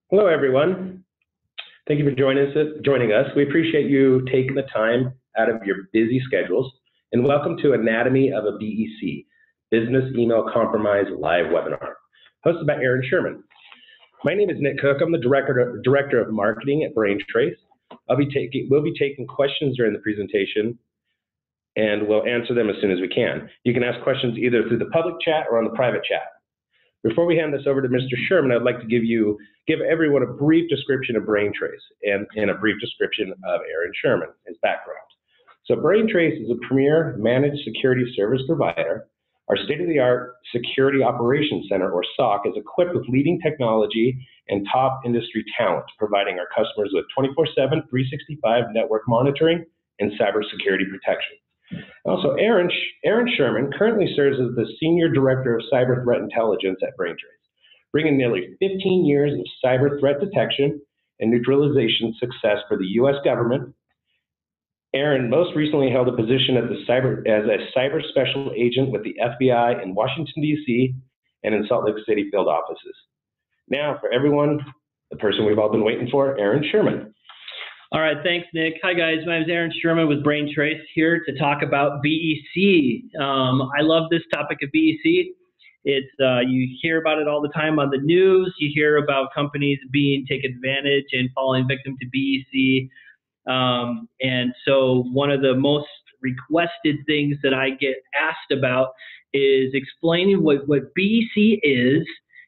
Hello, everyone. Thank you for joining us. We appreciate you taking the time out of your busy schedules, and welcome to Anatomy of a BEC, Business Email Compromise Live Webinar, hosted by Aaron Sherman. My name is Nick Cook. I'm the Director of Marketing at Braintrace. We'll be taking questions during the presentation, and we'll answer them as soon as we can. You can ask questions either through the public chat or on the private chat. Before we hand this over to Mr. Sherman, I'd like to give everyone a brief description of Braintrace and a brief description of Aaron Sherman, his background. So Braintrace is a premier managed security service provider. Our state-of-the-art Security Operations Center, or SOC, is equipped with leading technology and top industry talent, providing our customers with 24/7, 365 network monitoring and cybersecurity protection. Also, Aaron Sherman currently serves as the Senior Director of Cyber Threat Intelligence at Braintrace, bringing nearly 15 years of cyber threat detection and neutralization success for the U.S. government. Aaron most recently held a position as a cyber special agent with the FBI in Washington, D.C. and in Salt Lake City field offices. Now, for everyone, the person we've all been waiting for, Aaron Sherman. All right, thanks, Nick. Hi, guys. My name is Aaron Sherman with Braintrace, here to talk about BEC. I love this topic of BEC. It's you hear about it all the time on the news. You hear about companies taken advantage and falling victim to BEC. And so one of the most requested things that I get asked about is explaining what BEC is,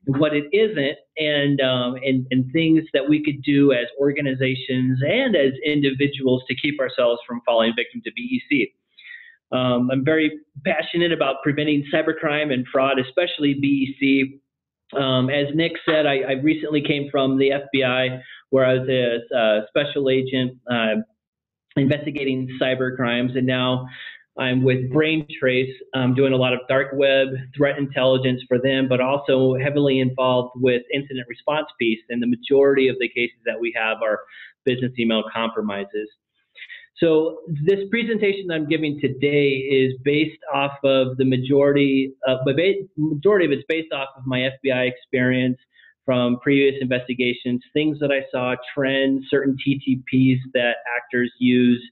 what it isn't, and things that we could do as organizations and as individuals to keep ourselves from falling victim to BEC. I'm very passionate about preventing cybercrime and fraud, especially BEC. As Nick said, I recently came from the FBI, where I was a special agent investigating cyber crimes, and now I'm with Braintrace, doing a lot of dark web threat intelligence for them, but also heavily involved with incident response piece. And the majority of the cases that we have are business email compromises. So this presentation I'm giving today is based off of the majority of it's based off of my FBI experience from previous investigations, things that I saw, trends, certain TTPs that actors use.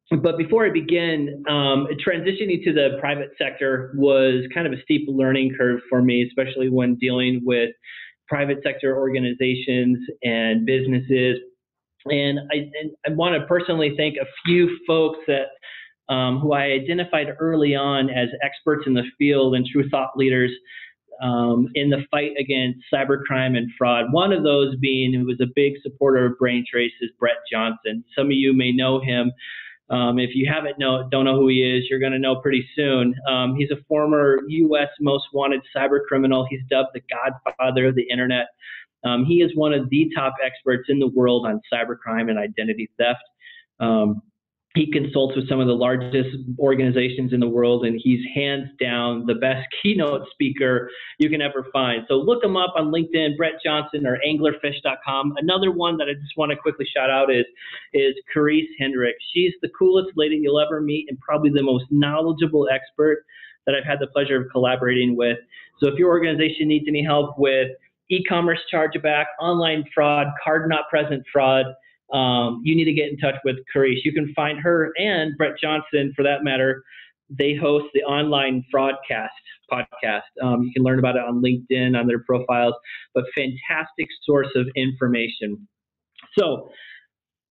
But before I begin, transitioning to the private sector was kind of a steep learning curve for me, especially when dealing with private sector organizations and businesses. And I want to personally thank a few folks that who I identified early on as experts in the field and true thought leaders in the fight against cybercrime and fraud. One of those being, who was a big supporter of Braintrace, is Brett Johnson. Some of you may know him. If you don't know who he is, you're going to know pretty soon. He's a former U.S. most wanted cyber criminal. He's dubbed the godfather of the internet. He is one of the top experts in the world on cybercrime and identity theft. He consults with some of the largest organizations in the world, and he's hands down the best keynote speaker you can ever find. So look him up on LinkedIn, Brett Johnson, or anglerfish.com. Another one that I just want to quickly shout out is Carice Hendrick. She's the coolest lady you'll ever meet and probably the most knowledgeable expert that I've had the pleasure of collaborating with. So if your organization needs any help with e-commerce chargeback, online fraud, card not present fraud, you need to get in touch with Carice. You can find her and Brett Johnson, for that matter. They host the Online Fraudcast podcast. You can learn about it on LinkedIn, on their profiles, but fantastic source of information. So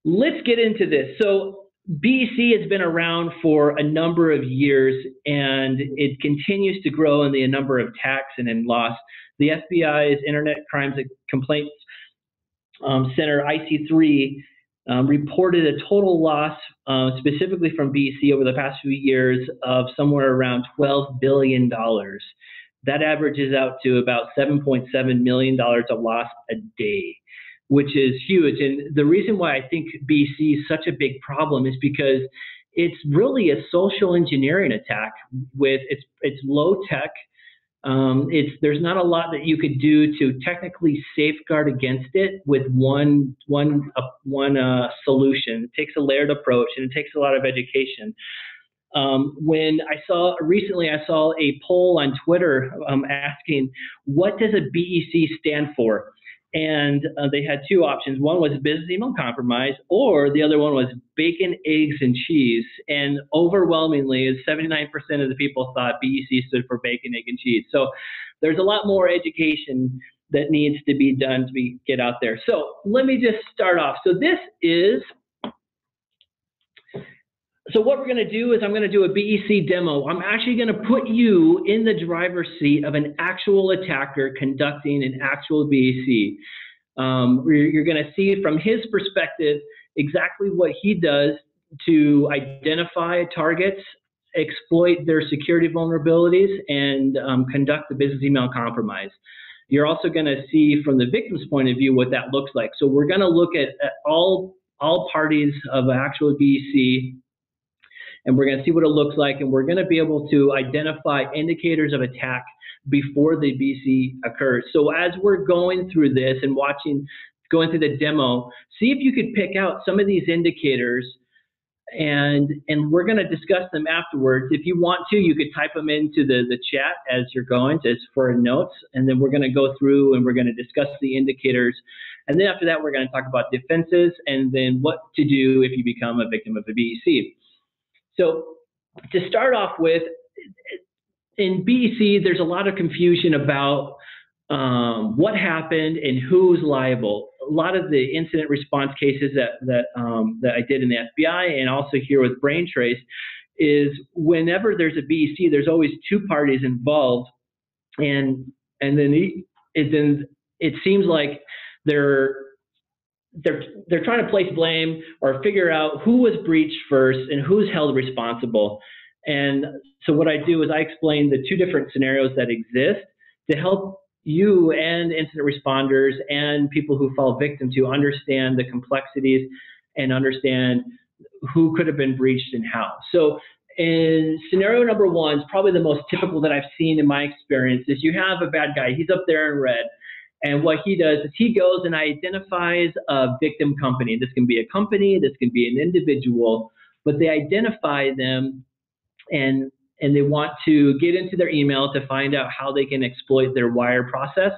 let's get into this. So BEC has been around for a number of years, and it continues to grow in the number of attacks and in loss. The FBI's Internet Crimes Complaints Center, IC3, reported a total loss specifically from BEC over the past few years of somewhere around $12 billion. That averages out to about $7.7 million of loss a day, which is huge. And the reason why I think BEC is such a big problem is because it's really a social engineering attack. With it's low tech. There's not a lot that you could do to technically safeguard against it with one solution. It takes a layered approach, and it takes a lot of education. When I saw a poll on Twitter asking, what does a BEC stand for? and they had two options. One was business email compromise, or the other one was bacon, eggs, and cheese. And overwhelmingly, 79% of the people thought BEC stood for bacon, egg, and cheese. So there's a lot more education that needs to be done to get out there. So let me just start off. So what we're going to do is I'm going to do a BEC demo. I'm actually going to put you in the driver's seat of an actual attacker conducting an actual BEC. You're going to see from his perspective exactly what he does to identify targets, exploit their security vulnerabilities, and conduct the business email compromise. You're also going to see from the victim's point of view what that looks like. So we're going to look at all parties of actual BEC, and we're going to see what it looks like, and we're going to be able to identify indicators of attack before the BEC occurs. So as we're going through this and going through the demo, see if you could pick out some of these indicators, and we're going to discuss them afterwards. If you want to, you could type them into the chat as you're going, just for notes, and then we're going to go through and we're going to discuss the indicators. And then after that, we're going to talk about defenses and then what to do if you become a victim of a BEC. So to start off with, in BEC, there's a lot of confusion about what happened and who's liable. A lot of the incident response cases that I did in the FBI and also here with Braintrace is whenever there's a BEC, there's always two parties involved, and then it seems like they're trying to place blame or figure out who was breached first and who's held responsible. And so what I do is I explain the two different scenarios that exist to help you and incident responders and people who fall victim to understand the complexities and understand who could have been breached and how. So in scenario number one, is probably the most typical that I've seen in my experience, is you have a bad guy. He's up there in red. And what he does is he goes and identifies a victim company. This can be a company, this can be an individual, but they identify them and they want to get into their email to find out how they can exploit their wire process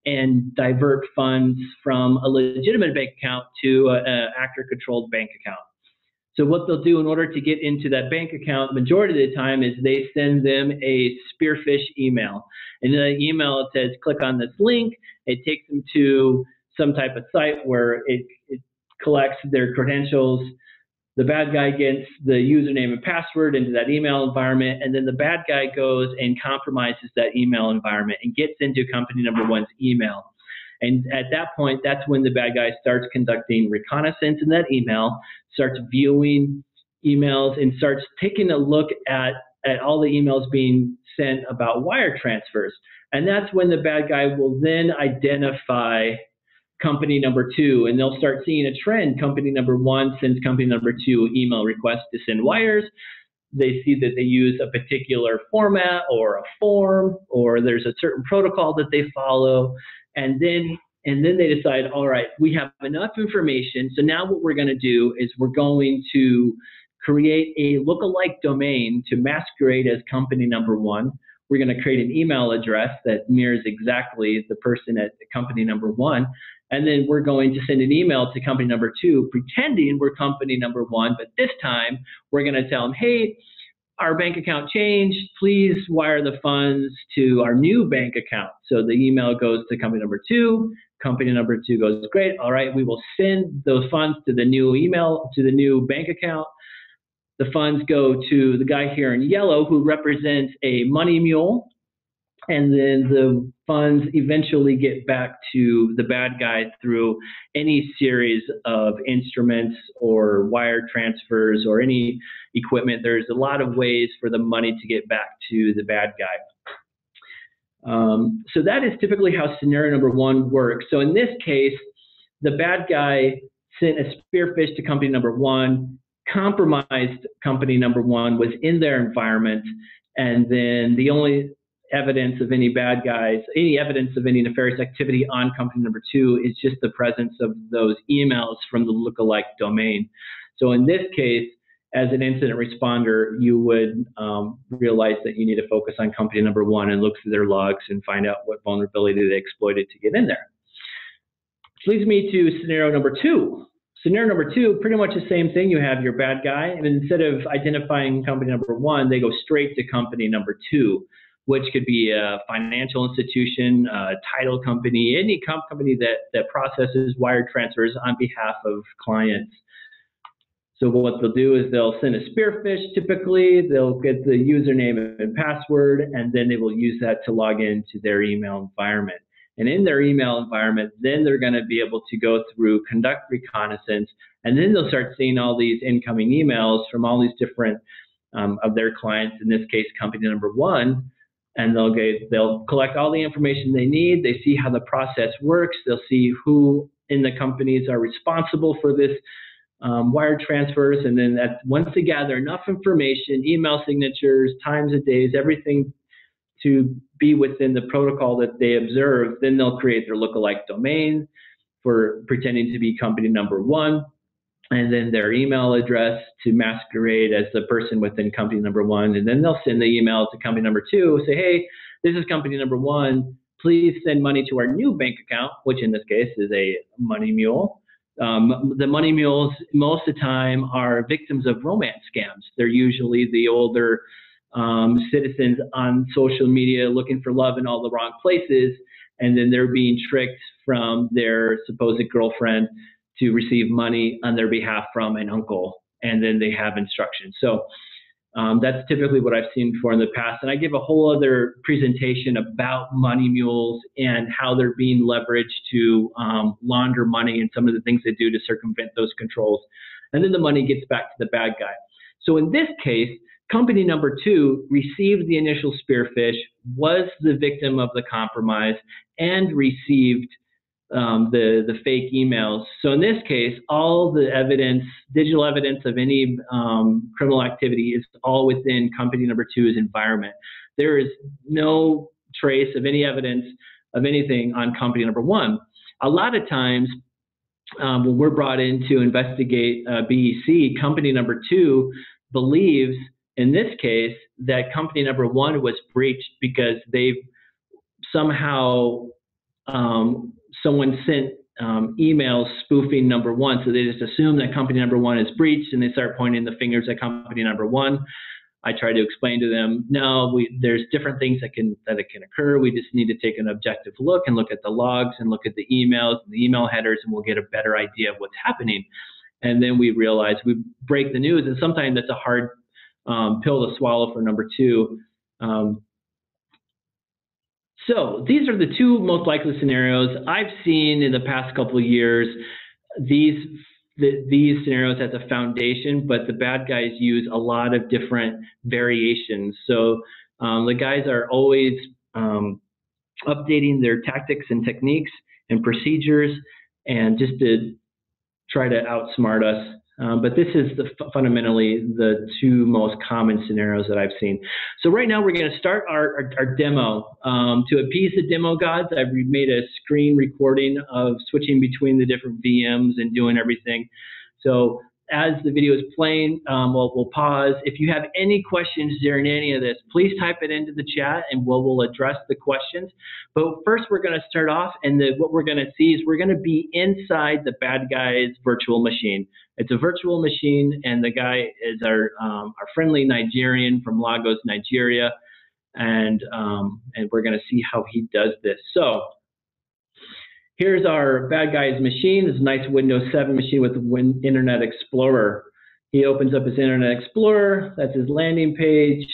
and divert funds from a legitimate bank account to an actor-controlled bank account. So what they'll do in order to get into that bank account, majority of the time, is they send them a spearfish email. And in the email, it says, click on this link. It takes them to some type of site where it collects their credentials. The bad guy gets the username and password into that email environment, and then the bad guy goes and compromises that email environment and gets into company number one's email. And at that point, that's when the bad guy starts conducting reconnaissance in that email, starts viewing emails, and starts taking a look at all the emails being sent about wire transfers. And that's when the bad guy will then identify company number two, and they'll start seeing a trend. Company number one sends company number two email requests to send wires. They see that they use a particular format or a form, or there's a certain protocol that they follow. And then they decide, all right, we have enough information. So now what we're going to do is we're going to create a lookalike domain to masquerade as company number one. We're going to create an email address that mirrors exactly the person at company number one. And then we're going to send an email to company number two, pretending we're company number one. But this time, we're going to tell them, hey, our bank account changed. Please wire the funds to our new bank account. So the email goes to company number two. Company number two goes, great. All right, we will send those funds to the new email, to the new bank account. The funds go to the guy here in yellow who represents a money mule. And then the funds eventually get back to the bad guy through any series of instruments or wire transfers or any equipment. There's a lot of ways for the money to get back to the bad guy. So that is typically how scenario number one works. So in this case, the bad guy sent a spearfish to company number one, compromised company number one, was in their environment, and then the only evidence of any bad guys, any evidence of any nefarious activity on company number two is just the presence of those emails from the lookalike domain. So in this case, as an incident responder, you would realize that you need to focus on company number one and look through their logs and find out what vulnerability they exploited to get in there. leads me to scenario number 2. Scenario number 2, pretty much the same thing. You have your bad guy, and instead of identifying company number 1, they go straight to company number 2, which could be a financial institution, a title company, any company that processes wire transfers on behalf of clients. So what they'll do is they'll send a spearfish typically, they'll get the username and password, and then they will use that to log into their email environment. And in their email environment, then they're going to be able to go through, conduct reconnaissance, and then they'll start seeing all these incoming emails from all these different of their clients, in this case, company number 1, and they'll collect all the information they need. They see how the process works. They'll see who in the companies are responsible for this wire transfers, and then once they gather enough information, email signatures, times of days, everything to be within the protocol that they observe, then they'll create their lookalike domain for pretending to be company number 1, and then their email address to masquerade as the person within company number 1, and then they'll send the email to company number 2, say, hey, this is company number 1, please send money to our new bank account, which in this case is a money mule. The money mules most of the time are victims of romance scams. They're usually the older citizens on social media looking for love in all the wrong places, and then they're being tricked from their supposed girlfriend to receive money on their behalf from an uncle, and then they have instructions. So that's typically what I've seen before in the past. And I give a whole other presentation about money mules and how they're being leveraged to launder money and some of the things they do to circumvent those controls. And then the money gets back to the bad guy. So in this case, company number 2 received the initial spearfish, was the victim of the compromise, and received the fake emails. So in this case, all the evidence, digital evidence of any criminal activity is all within company number 2's environment. There is no trace of any evidence of anything on company number 1. A lot of times when we're brought in to investigate BEC, company number 2 believes in this case that company number 1 was breached because they've somehow someone sent emails spoofing number 1, so they just assume that company number 1 is breached, and they start pointing the fingers at company number 1. I try to explain to them, no, there's different things that can occur. We just need to take an objective look and look at the logs and look at the emails and the email headers, and we'll get a better idea of what's happening. And then we realize we break the news, and sometimes that's a hard pill to swallow for number 2. So these are the 2 most likely scenarios I've seen in the past couple of years. These scenarios as a foundation, but the bad guys use a lot of different variations. So the guys are always updating their tactics and techniques and procedures, and just to try to outsmart us. But this is fundamentally the 2 most common scenarios that I've seen. So right now we're going to start our demo. To appease the demo gods, I've made a screen recording of switching between the different VMs and doing everything. So as the video is playing, we'll pause. If you have any questions during any of this, please type it into the chat and we'll address the questions. But first we're going to start off, and what we're going to see is we're going to be inside the bad guy's virtual machine. It's a virtual machine, and the guy is our friendly Nigerian from Lagos, Nigeria, and we're going to see how he does this. So here's our bad guy's machine. It's a nice Windows 7 machine with Internet Explorer. He opens up his Internet Explorer. That's his landing page.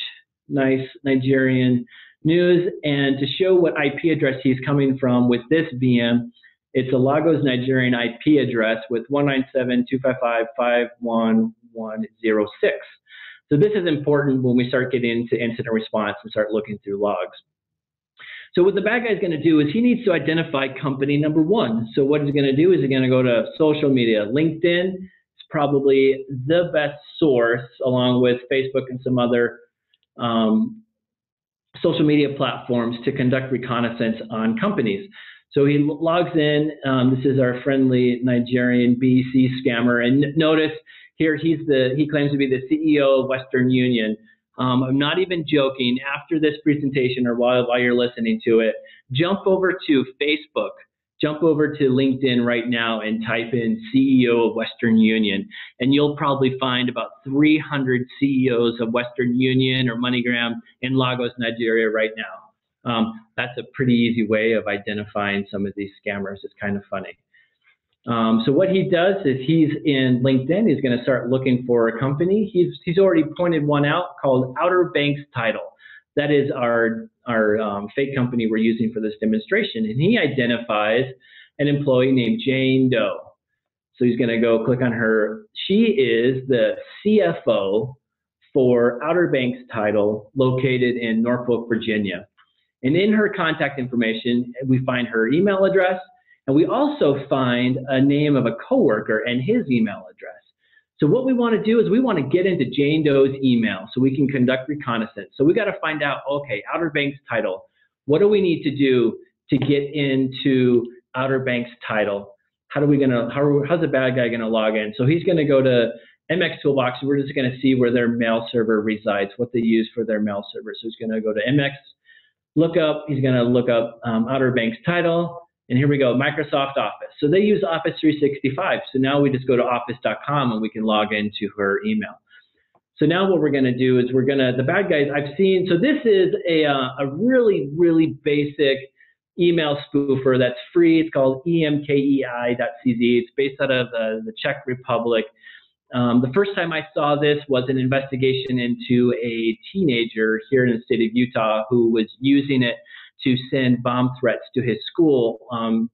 Nice Nigerian news. And to show what IP address he's coming from with this VM, it's a Lagos Nigerian IP address with 197.255.51106. So this is important when we start getting into incident response and start looking through logs. So what the bad guy is going to do is he needs to identify company number 1. So what he's going to do is he's going to go to social media. LinkedIn is probably the best source, along with Facebook and some other social media platforms, to conduct reconnaissance on companies. So he logs in. This is our friendly Nigerian BEC scammer. And notice here he claims to be the CEO of Western Union. I'm not even joking. After this presentation, or while you're listening to it, jump over to Facebook. jump over to LinkedIn right now and type in CEO of Western Union, and you'll probably find about 300 CEOs of Western Union or MoneyGram in Lagos, Nigeria right now. That's a pretty easy way of identifying some of these scammers. It's kind of funny. So what he does is he's in LinkedIn. He's going to start looking for a company. He's already pointed one out called Outer Banks Title. That is our fake company we're using for this demonstration. And he identifies an employee named Jane Doe. So he's going to go click on her. She is the CFO for Outer Banks Title, located in Norfolk, Virginia. And in her contact information, we find her email address, and we also find a name of a coworker and his email address. So what we want to do is we want to get into Jane Doe's email so we can conduct reconnaissance. So we got to find out, okay, Outer Banks Title, what do we need to do to get into Outer Banks Title? How's the bad guy gonna log in? So he's gonna go to MX Toolbox. We're just gonna see where their mail server resides, what they use for their mail server. So he's gonna go to MX, he's gonna look up Outer Banks Title. And here we go, Microsoft Office. So they use Office 365. So now we just go to office.com and we can log into her email. So now what we're going to do is the bad guys I've seen, so this is a really, really basic email spoofer that's free. It's called emkei.cz. It's based out of the Czech Republic. The first time I saw this was an investigation into a teenager here in the state of Utah who was using it to send bomb threats to his school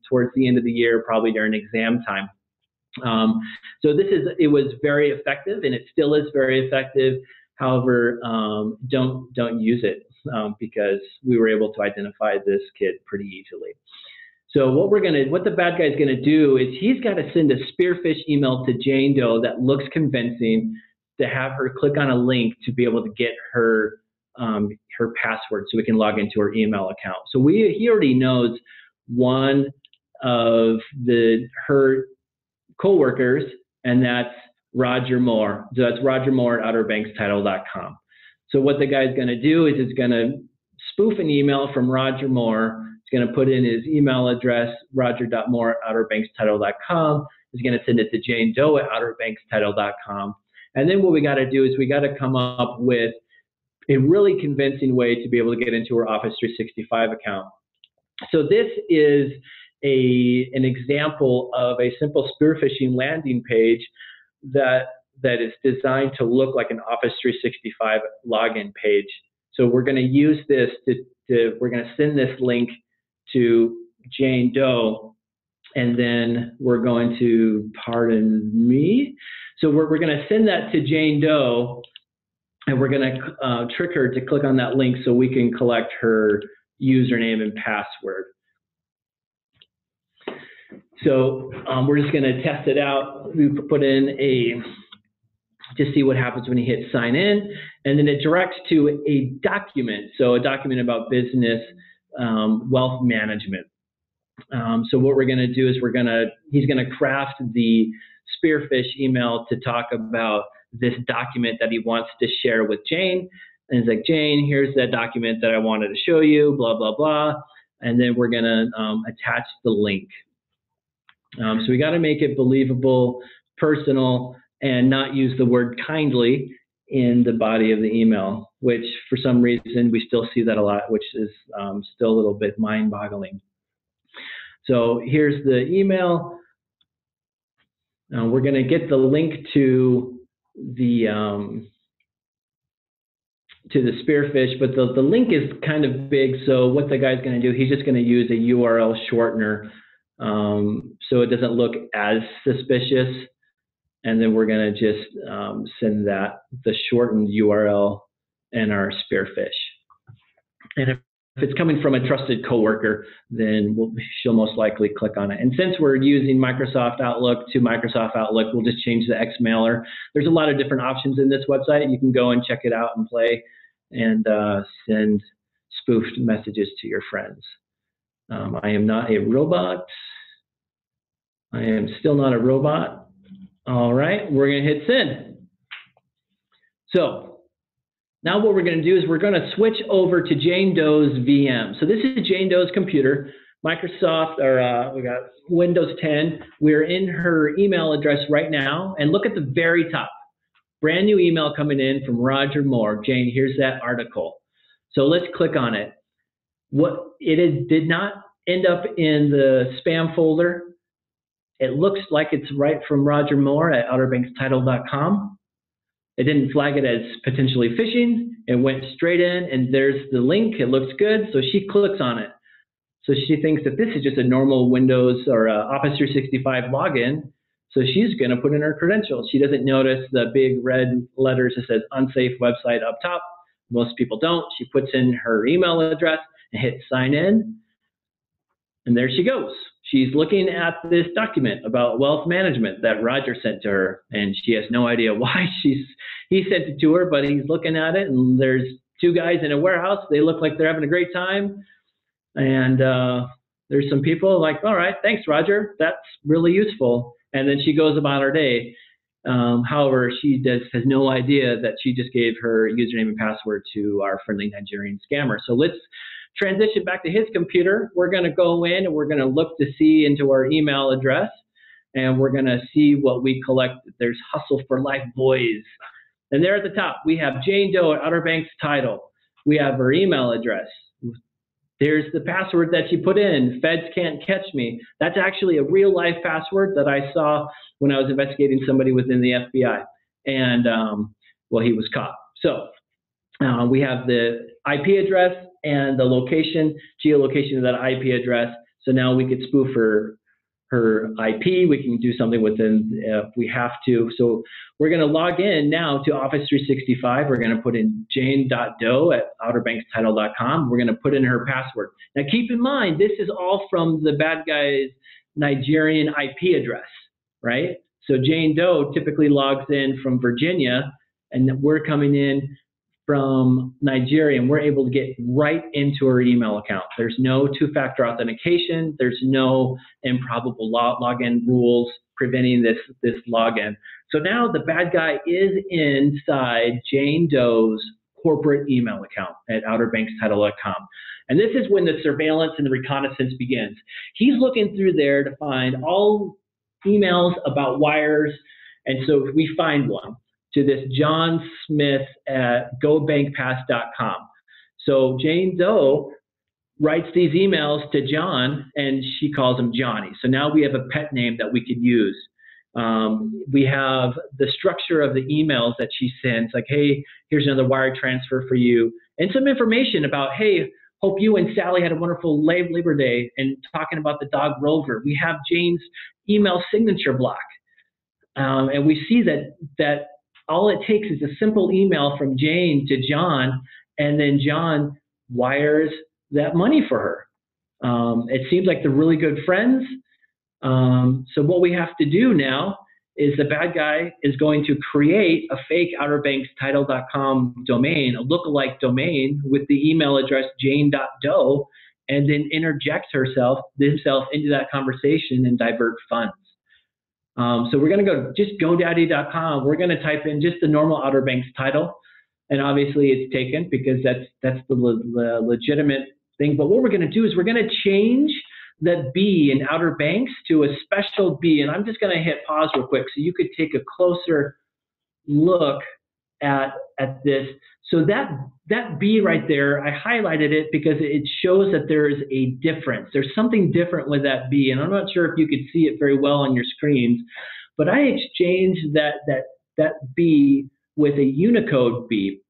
towards the end of the year, probably during exam time. So it was very effective, and it still is very effective. However, don't use it because we were able to identify this kid pretty easily. So what the bad guy's gonna do is he's got to send a spearfish email to Jane Doe that looks convincing, to have her click on a link to be able to get her password so we can log into her email account. So he already knows one of her coworkers, and that's Roger Moore. So that's Roger Moore at OuterBanksTitle.com. So what the guy's going to do is it's going to spoof an email from Roger Moore. He's going to put in his email address, roger.moore@OuterBanksTitle.com. He's going to send it to Jane Doe at OuterBanksTitle.com. And then what we got to do is we got to come up with a really convincing way to be able to get into our Office 365 account. So this is an example of a simple spear phishing landing page that is designed to look like an Office 365 login page. So we're going to use this we're going to send this link to Jane Doe, and then we're going to, pardon me, so we're going to send that to Jane Doe, and we're going to trick her to click on that link so we can collect her username and password. So we're just going to test it out. We put in to see what happens when you hit sign in, and then it directs to a document. So a document about business wealth management. So what we're going to do is he's going to craft the spearfish email to talk about this document that he wants to share with Jane. And he's like, Jane, here's that document that I wanted to show you, blah, blah, blah. And then we're going to attach the link. So we got to make it believable, personal, and not use the word kindly in the body of the email, which for some reason we still see that a lot, which is still a little bit mind-boggling. So here's the email. We're going to get the link to the spearfish, but the link is kind of big. So what the guy's going to do, he's just going to use a URL shortener so it doesn't look as suspicious. And then we're going to just send the shortened URL and our spearfish. And if it's coming from a trusted coworker, then she'll most likely click on it. And since we're using Microsoft Outlook to Microsoft Outlook, we'll just change the Xmailer. There's a lot of different options in this website. You can go and check it out and play and send spoofed messages to your friends. I am not a robot. I am still not a robot. All right, we're going to hit send. So now what we're going to do is we're going to switch over to Jane Doe's VM. So this is Jane Doe's computer. Microsoft, or we got Windows 10. We're in her email address right now, and look at the very top. Brand new email coming in from Roger Moore. Jane, here's that article. So let's click on it. Did not end up in the spam folder. It looks like it's right from Roger Moore at OuterBanksTitle.com. It didn't flag it as potentially phishing. It went straight in, and there's the link. It looks good, so she clicks on it. So she thinks that this is just a normal Windows or Office 365 login. So she's going to put in her credentials. She doesn't notice the big red letters that says unsafe website up top. Most people don't. She puts in her email address and hits sign in. And there she goes. She's looking at this document about wealth management that Roger sent to her. And she has no idea why he sent it to her, but he's looking at it. And there's two guys in a warehouse. They look like they're having a great time. And there's some people like, all right, thanks, Roger. That's really useful. And then she goes about her day. However, she has no idea that she just gave her username and password to our friendly Nigerian scammer. So let's transition back to his computer. We're going to go in and we're going to look to see into our email address. And we're going to see what we collect. There's Hustle for Life Boys. And there at the top, we have Jane Doe at Outer Banks Title. We have her email address. There's the password that she put in, Feds Can't Catch Me. That's actually a real life password that I saw when I was investigating somebody within the FBI. And, well, he was caught. So we have the IP address and the location, geolocation of that IP address. So now we could spoof her IP. We can do something within if we have to. So we're going to log in now to Office 365. We're going to put in jane.doe at outerbankstitle.com. We're going to put in her password. Now keep in mind, this is all from the bad guy's Nigerian IP address, right? So Jane Doe typically logs in from Virginia, and we're coming in from Nigeria, and we're able to get right into her email account. There's no two-factor authentication. There's no improbable login rules preventing this login. So now the bad guy is inside Jane Doe's corporate email account at outerbankstitle.com. And this is when the surveillance and the reconnaissance begins. He's looking through there to find all emails about wires, and so we find one to this John Smith at gobankpass.com. So Jane Doe writes these emails to John, and she calls him Johnny. So now we have a pet name that we could use. We have the structure of the emails that she sends, like, hey, here's another wire transfer for you, and some information about, hey, hope you and Sally had a wonderful Labor Day, and talking about the dog Rover. We have Jane's email signature block. And we see that all it takes is a simple email from Jane to John, and then John wires that money for her. It seems like they're really good friends. So what we have to do now is the bad guy is going to create a fake outerbankstitle.com domain, a lookalike domain with the email address jane.doe, and then interject himself into that conversation and divert funds. So we're going to go just GoDaddy.com. We're going to type in just the normal Outer Banks title, and obviously it's taken because that's the legitimate thing. But what we're going to do is we're going to change that B in Outer Banks to a special B, and I'm just going to hit pause real quick so you could take a closer look at this. So that B right there, I highlighted it because it shows that there is a difference. There's something different with that B, and I'm not sure if you could see it very well on your screens, but I exchanged that B with a Unicode B.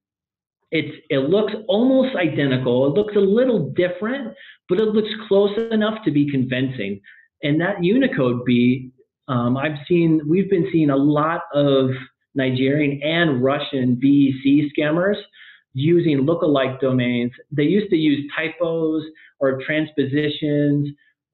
It looks almost identical. It looks a little different, but it looks close enough to be convincing. And that Unicode B, we've been seeing a lot of Nigerian and Russian BEC scammers using lookalike domains. They used to use typos or transpositions,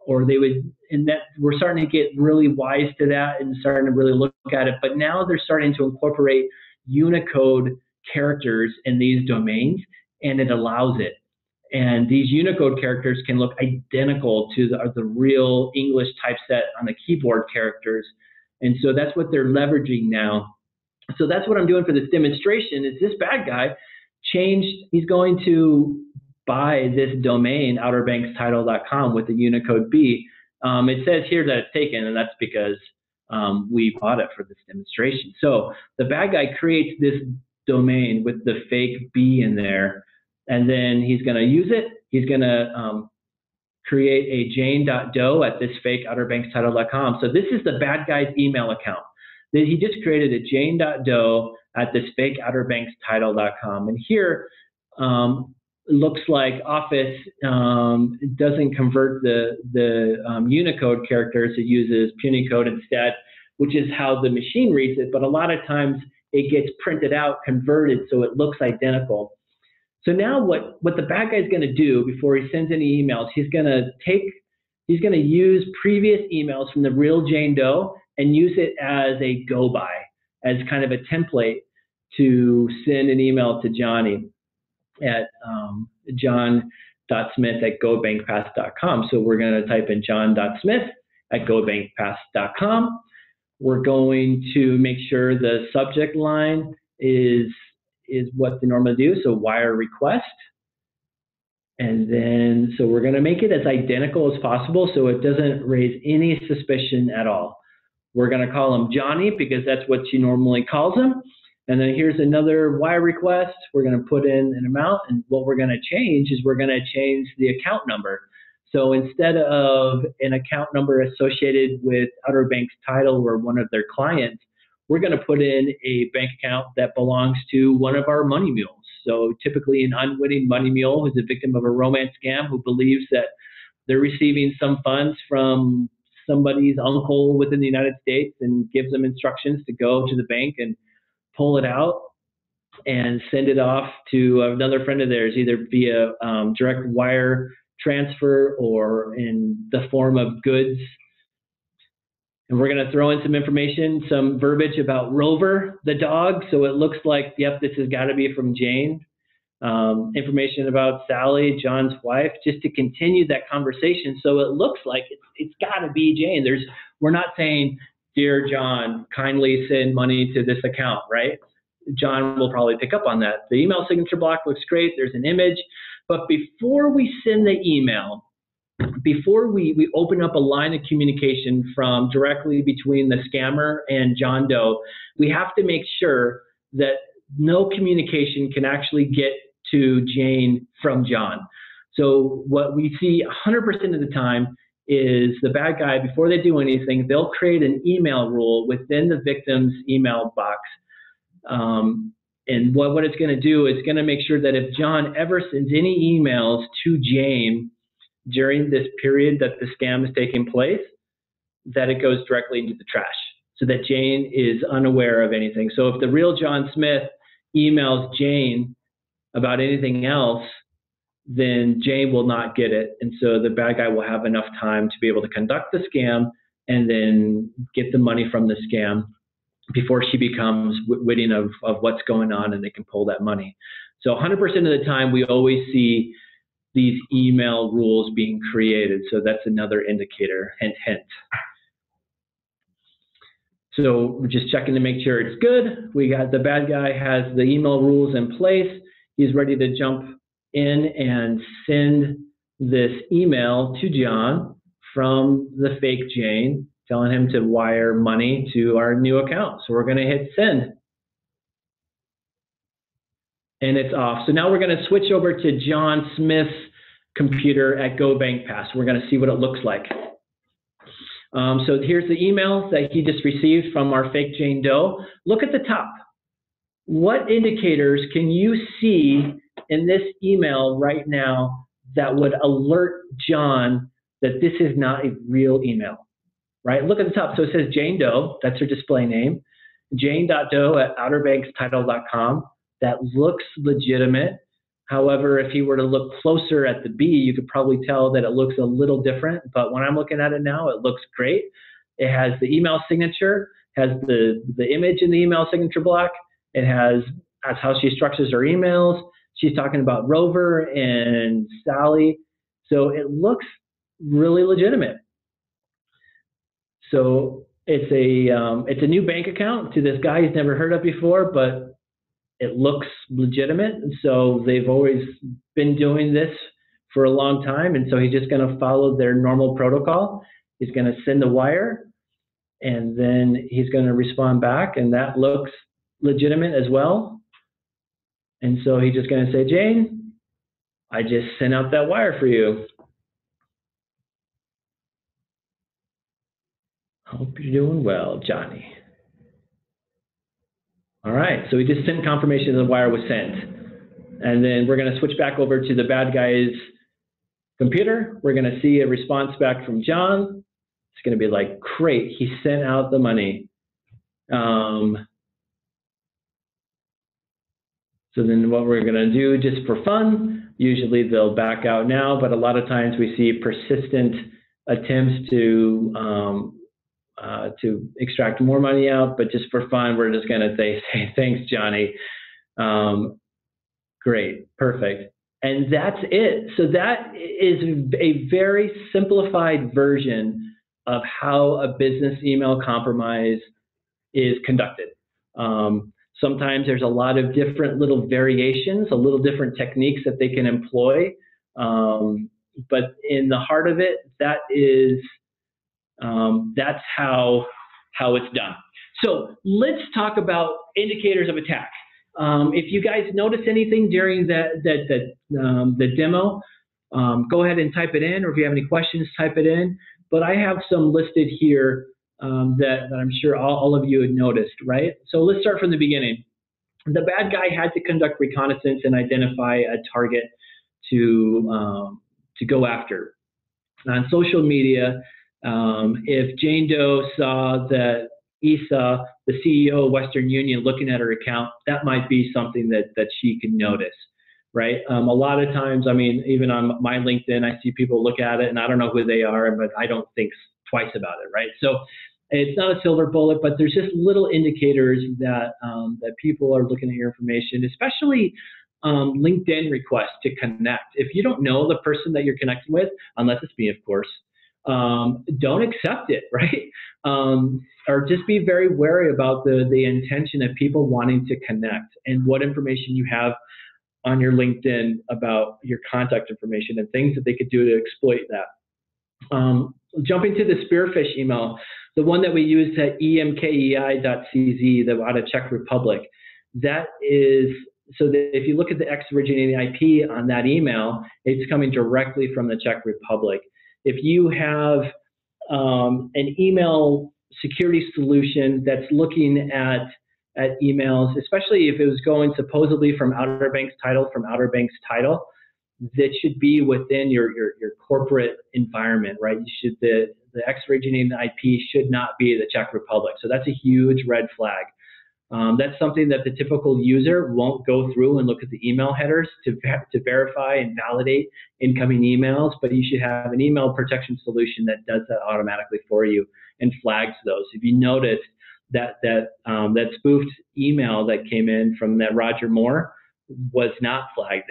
or they would, and that we're starting to get really wise to that and starting to really look at it. But now they're starting to incorporate Unicode characters in these domains, and it allows it. And these Unicode characters can look identical to the real English typeset on the keyboard characters. And so that's what they're leveraging now. So that's what I'm doing for this demonstration is this bad guy he's going to buy this domain, outerbankstitle.com, with the Unicode B. It says here that it's taken, and that's because we bought it for this demonstration. So the bad guy creates this domain with the fake B in there, and then he's going to use it. He's going to create a jane.doe at this fake outerbankstitle.com. So this is the bad guy's email account. He just created a jane.doe at this fake outerbankstitle.com. And here, looks like Office doesn't convert the Unicode characters. It uses Punycode instead, which is how the machine reads it. But a lot of times it gets printed out, converted, so it looks identical. So now what the bad guy's going to do before he sends any emails, he's going to use previous emails from the real Jane Doe and use it as a go-by, as kind of a template to send an email to Johnny at john.smith@gobankpass.com. So we're going to type in john.smith@gobankpass.com. We're going to make sure the subject line is what they normally do, so wire request. And then, so we're going to make it as identical as possible so it doesn't raise any suspicion at all. We're going to call him Johnny because that's what she normally calls him. And then here's another wire request. We're going to put in an amount, and what we're going to change is we're going to change the account number. So instead of an account number associated with Outer Banks Title or one of their clients, we're going to put in a bank account that belongs to one of our money mules. So typically an unwitting money mule who's a victim of a romance scam who believes that they're receiving some funds from somebody's uncle within the United States and gives them instructions to go to the bank and pull it out and send it off to another friend of theirs, either via direct wire transfer or in the form of goods. And we're going to throw in some information, some verbiage about Rover, the dog. So it looks like, yep, this has got to be from Jane. Information about Sally, John's wife, just to continue that conversation. So it looks like it's got to be Jane. We're not saying, "Dear John, kindly send money to this account," right? John will probably pick up on that. The email signature block looks great. There's an image. But before we send the email, before we open up a line of communication from directly between the scammer and John Doe, we have to make sure that no communication can actually get to Jane from John. So what we see 100% of the time is the bad guy, before they do anything, they'll create an email rule within the victim's email box. And what it's going to do is going to make sure that if John ever sends any emails to Jane during this period that the scam is taking place, that it goes directly into the trash so that Jane is unaware of anything. So if the real John Smith emails Jane about anything else, then Jane will not get it. And so the bad guy will have enough time to be able to conduct the scam and then get the money from the scam before she becomes witting of what's going on and they can pull that money. So 100% of the time, we always see these email rules being created. So that's another indicator, hint, hint. So we're just checking to make sure it's good. We got the bad guy has the email rules in place. He's ready to jump in and send this email to John from the fake Jane, telling him to wire money to our new account. So we're going to hit send. And it's off. So now we're going to switch over to John Smith's computer at GoBankPass. We're going to see what it looks like. So here's the email that he just received from our fake Jane Doe. Look at the top. What indicators can you see in this email right now that would alert John that this is not a real email? Right? Look at the top. So it says Jane Doe. That's her display name. Jane.doe at outerbankstitle.com. That looks legitimate. However, if you were to look closer at the B, you could probably tell that it looks a little different. But when I'm looking at it now, it looks great. It has the email signature, has the image in the email signature block. It has that's how she structures her emails. She's talking about Rover and Sally. So it looks really legitimate. So it's a new bank account to this guy he's never heard of before, but it looks legitimate, and so they've always been doing this for a long time, and so he's just going to follow their normal protocol. He's going to send the wire, and then he's going to respond back, and that looks legitimate as well. And so he's just going to say, Jane, I just sent out that wire for you. Hope you're doing well, Johnny. All right, so we just sent confirmation that the wire was sent. And then we're going to switch back over to the bad guy's computer. We're going to see a response back from John. It's going to be like, great, he sent out the money. So then what we're going to do, just for fun, usually they'll back out now, but a lot of times we see persistent attempts to extract more money out, but just for fun, we're just going to say, thanks, Johnny. Great, perfect. And that's it. So that is a very simplified version of how a business email compromise is conducted. Sometimes there's a lot of different little variations, a little different techniques that they can employ. But in the heart of it, that is that's how it's done. So let's talk about indicators of attack. If you guys notice anything during the demo, go ahead and type it in, or if you have any questions, type it in. But I have some listed here that I'm sure all of you had noticed, right? So let's start from the beginning. The bad guy had to conduct reconnaissance and identify a target to go after. On social media, if Jane Doe saw that Isa, the CEO of Western Union, looking at her account, that might be something that she can notice, right? A lot of times, I mean, even on my LinkedIn, I see people look at it and I don't know who they are, but I don't think twice about it, right? So it's not a silver bullet, but there's just little indicators that that people are looking at your information, especially LinkedIn requests to connect. If you don't know the person that you're connecting with, unless it's me, of course, don't accept it, right? Or just be very wary about the intention of people wanting to connect and what information you have on your LinkedIn about your contact information and things that they could do to exploit that. Jumping to the spearfish email, the one that we use at emkei.cz, the out of Czech Republic, that is, so that if you look at the X originating IP on that email, it's coming directly from the Czech Republic. If you have an email security solution that's looking at emails, especially if it was going supposedly from Outer Banks title, that should be within your corporate environment, right? The X originating IP should not be the Czech Republic. So that's a huge red flag. That's something that the typical user won't go through and look at the email headers to verify and validate incoming emails, but you should have an email protection solution that does that automatically for you and flags those. If you notice that spoofed email that came in from that Roger Moore was not flagged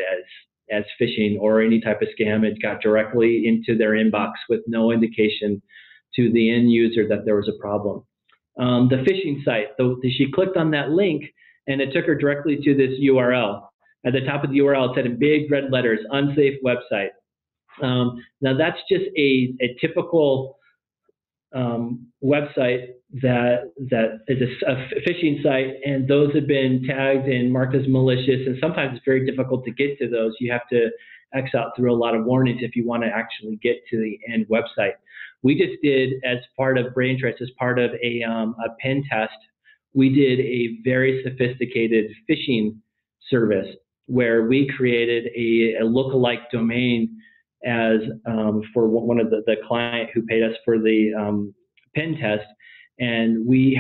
as phishing or any type of scam, it got directly into their inbox with no indication to the end user that there was a problem. The phishing site, she clicked on that link and it took her directly to this URL. At the top of the URL, it said in big red letters, unsafe website. Now that's just a typical website that is a phishing site, and those have been tagged and marked as malicious, and sometimes it's very difficult to get to those. You have to X out through a lot of warnings if you want to actually get to the end website. We just did, as part of Braintrace, as part of a pen test, we did a very sophisticated phishing service where we created a lookalike domain as for one of the client who paid us for the pen test, and we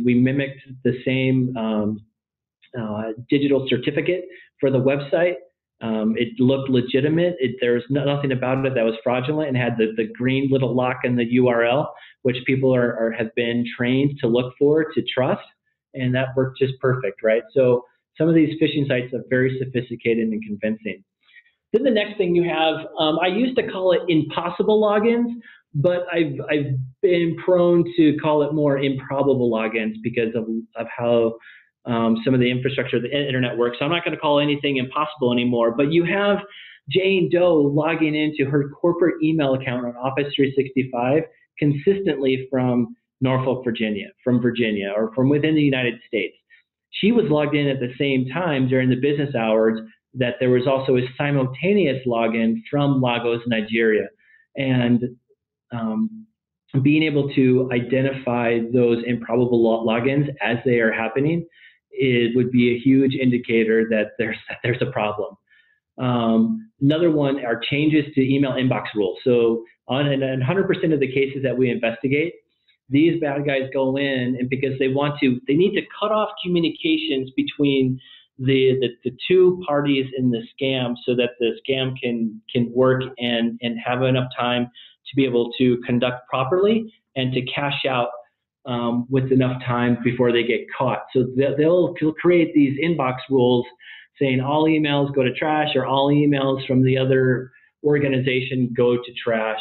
mimicked the same digital certificate for the website. It looked legitimate. There was nothing about it that was fraudulent, and had the green little lock in the URL, which people have been trained to look for, to trust, and that worked just perfect, right? So some of these phishing sites are very sophisticated and convincing. Then the next thing you have, I used to call it impossible logins, but I've been prone to call it more improbable logins because of how some of the infrastructure of the internet works. So I'm not going to call anything impossible anymore, but you have Jane Doe logging into her corporate email account on Office 365 consistently from Norfolk, Virginia, or from within the United States. She was logged in at the same time during the business hours that there was also a simultaneous login from Lagos, Nigeria. And being able to identify those improbable logins as they are happening, it would be a huge indicator that there's a problem. Another one are changes to email inbox rules. So on 100% of the cases that we investigate, these bad guys go in, and because they need to cut off communications between the two parties in the scam so that the scam can work and have enough time to be able to conduct properly and to cash out with enough time before they get caught. So they'll create these inbox rules saying all emails go to trash, or all emails from the other organization go to trash,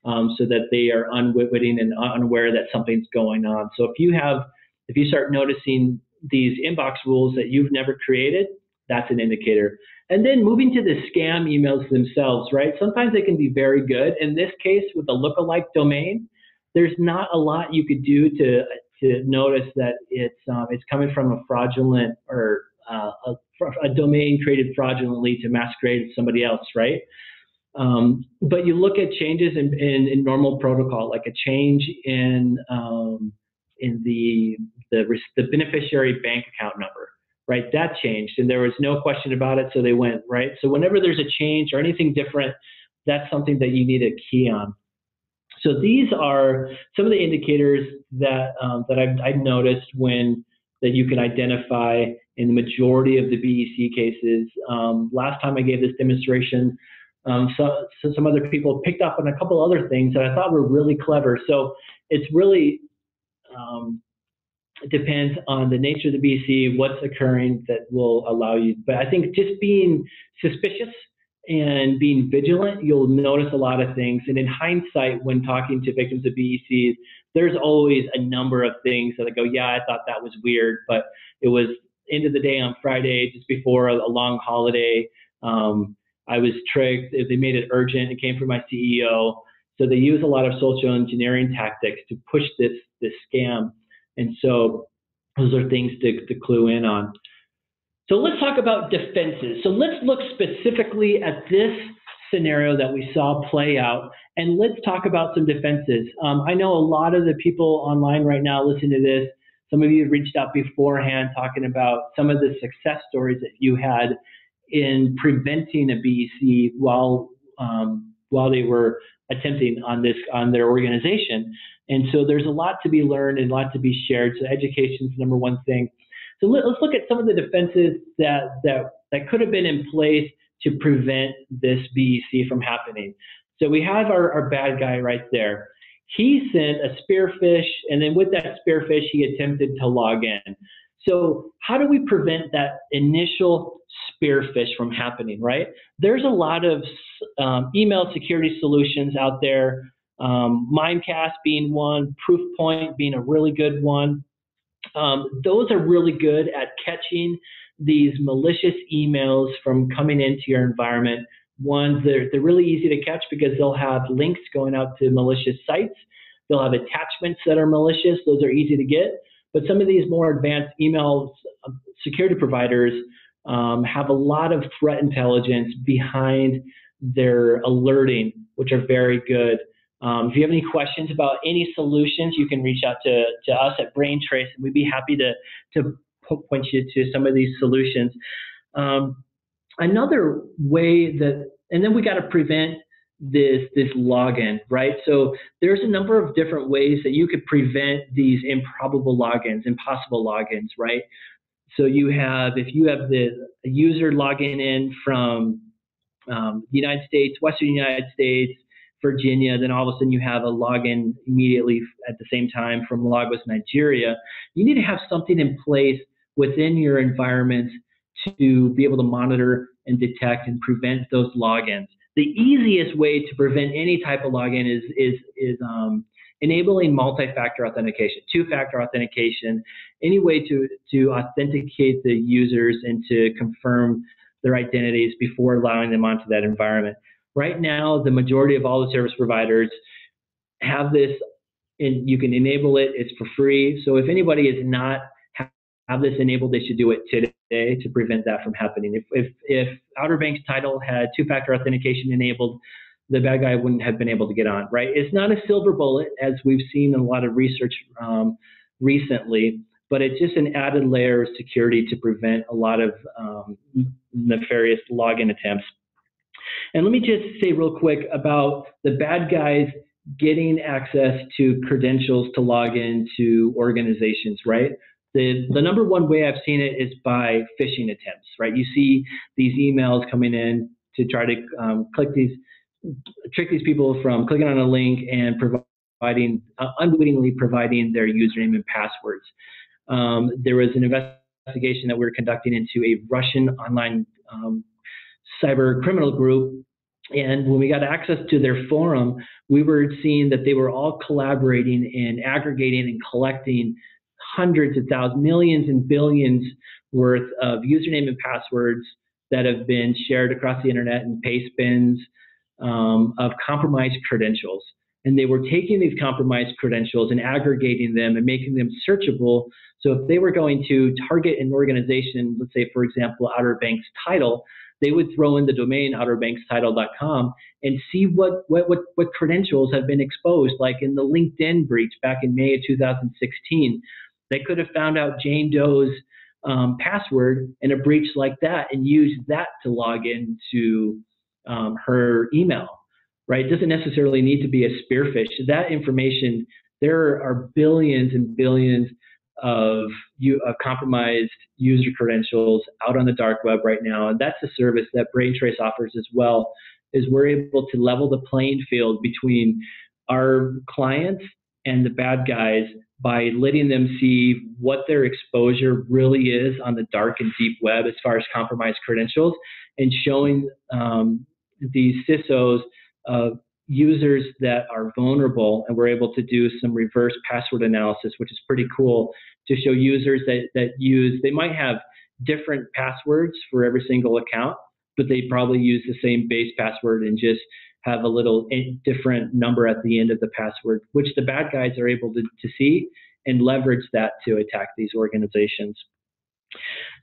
so that they are unwitting and unaware that something's going on. So if you start noticing these inbox rules that you've never created, that's an indicator. And then moving to the scam emails themselves, right? Sometimes they can be very good. In this case, with a lookalike domain, there's not a lot you could do to notice that it's coming from a fraudulent or a domain created fraudulently to masquerade as somebody else, right? But you look at changes in normal protocol, like a change in the beneficiary bank account number, right? That changed, and there was no question about it, so they went, right? So whenever there's a change or anything different, that's something that you need to key on. So these are some of the indicators that I've noticed that you can identify in the majority of the BEC cases. Last time I gave this demonstration, so some other people picked up on a couple other things that I thought were really clever. So it's really it depends on the nature of the BEC, what's occurring that will allow you. But I think just being suspicious and being vigilant, you'll notice a lot of things. And in hindsight, when talking to victims of BECs, there's always a number of things that I go, yeah, I thought that was weird, but it was end of the day on Friday, just before a long holiday. I was tricked. They made it urgent. It came from my CEO. So they use a lot of social engineering tactics to push this scam. And so those are things to clue in on. So let's talk about defenses. So let's look specifically at this scenario that we saw play out, and let's talk about some defenses. I know a lot of the people online right now listening to this, some of you have reached out beforehand talking about some of the success stories that you had in preventing a BEC while they were attempting on their organization. And so there's a lot to be learned and a lot to be shared. So education is the number one thing. So let's look at some of the defenses that could have been in place to prevent this BEC from happening. So we have our bad guy right there. He sent a spearfish, and then with that spearfish, he attempted to log in. So how do we prevent that initial spearfish from happening, right? There's a lot of email security solutions out there, Mimecast being one, Proofpoint being a really good one. Those are really good at catching these malicious emails from coming into your environment. One, they're really easy to catch because they'll have links going out to malicious sites. They'll have attachments that are malicious. Those are easy to get. But some of these more advanced email security providers have a lot of threat intelligence behind their alerting, which are very good. If you have any questions about any solutions, you can reach out to us at Braintrace, and we'd be happy to point you to some of these solutions. Another way and then we got to prevent this login, right? So there's a number of different ways that you could prevent these improbable logins, impossible logins, right? So if you have the user logging in from the United States, Western United States, Virginia, then all of a sudden you have a login immediately at the same time from Lagos, Nigeria. You need to have something in place within your environment to be able to monitor and detect and prevent those logins. The easiest way to prevent any type of login enabling multi-factor authentication, two-factor authentication, any way to authenticate the users and to confirm their identities before allowing them onto that environment. Right now, the majority of all the service providers have this, and you can enable it. It's for free. So if anybody is not have this enabled, they should do it today to prevent that from happening. If Outer Banks Title had two-factor authentication enabled, the bad guy wouldn't have been able to get on, right? It's not a silver bullet, as we've seen in a lot of research recently, but it's just an added layer of security to prevent a lot of nefarious login attempts. And let me just say real quick about the bad guys getting access to credentials to log into organizations, right? The number one way I've seen it is by phishing attempts, right? You see these emails coming in to try to trick these people from clicking on a link and unwittingly providing their username and passwords. There was an investigation that we were conducting into a Russian online cyber criminal group, and when we got access to their forum, we were seeing that they were all collaborating and aggregating and collecting hundreds of thousands, millions and billions worth of username and passwords that have been shared across the internet and paste bins of compromised credentials. And they were taking these compromised credentials and aggregating them and making them searchable. So if they were going to target an organization, let's say, for example, Outer Banks Title, they would throw in the domain outerbankstitle.com and see what credentials have been exposed, like in the LinkedIn breach back in May of 2016. They could have found out Jane Doe's password in a breach like that and used that to log into her email, right? It doesn't necessarily need to be a spearfish. That information, there are billions and billions of compromised user credentials out on the dark web right now. And that's a service that Braintrace offers as well, is we're able to level the playing field between our clients and the bad guys by letting them see what their exposure really is on the dark and deep web as far as compromised credentials, and showing these CISOs users that are vulnerable, and we're able to do some reverse password analysis, which is pretty cool, to show users they might have different passwords for every single account, but they probably use the same base password and just have a little different number at the end of the password, which the bad guys are able to see and leverage that to attack these organizations.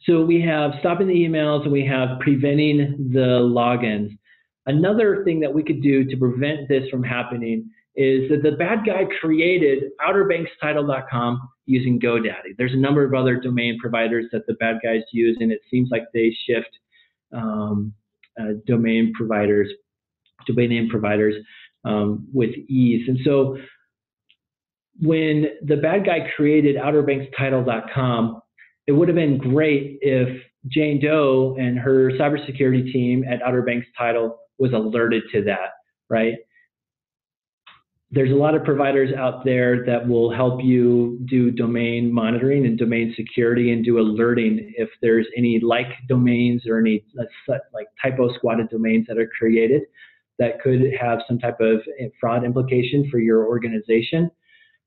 So we have stopping the emails and we have preventing the logins. Another thing that we could do to prevent this from happening is that the bad guy created outerbankstitle.com using GoDaddy. There's a number of other domain providers that the bad guys use, and it seems like they shift domain name providers with ease. And so when the bad guy created outerbankstitle.com, it would have been great if Jane Doe and her cybersecurity team at Outer Banks Title was alerted to that, right? There's a lot of providers out there that will help you do domain monitoring and domain security and do alerting if there's any like domains or any like typo squatted domains that are created that could have some type of fraud implication for your organization.